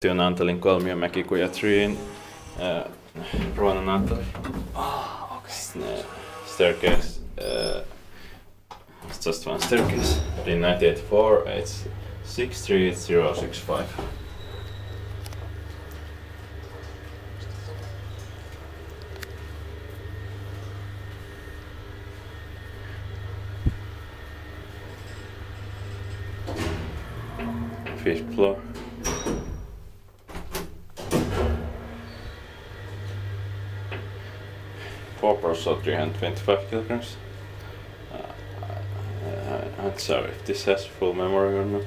to Naantalin kolmio Mäkikuja 3 in Ruona, Naantali. Oh, okay. Staircase. It's just one staircase. In 1984, it's 63065. Fifth floor. Four so 325 kilograms. I'm not sure if this has full memory or not.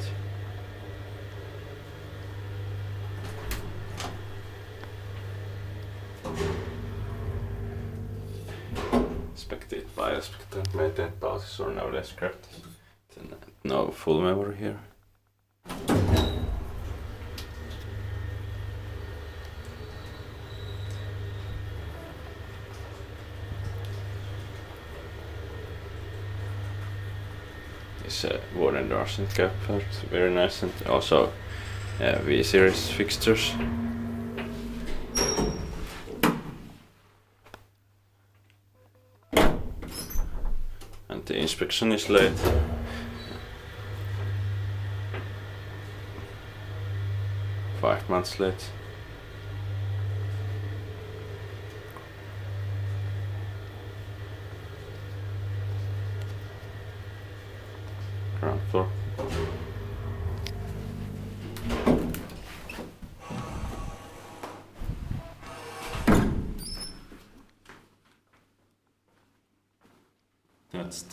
Expected by expected maintained pauses or nowadays scrapped. No full memory here. This wooden doors and cap are very nice, and also V-series fixtures. And the inspection is late. Five months late. Ground floor. That's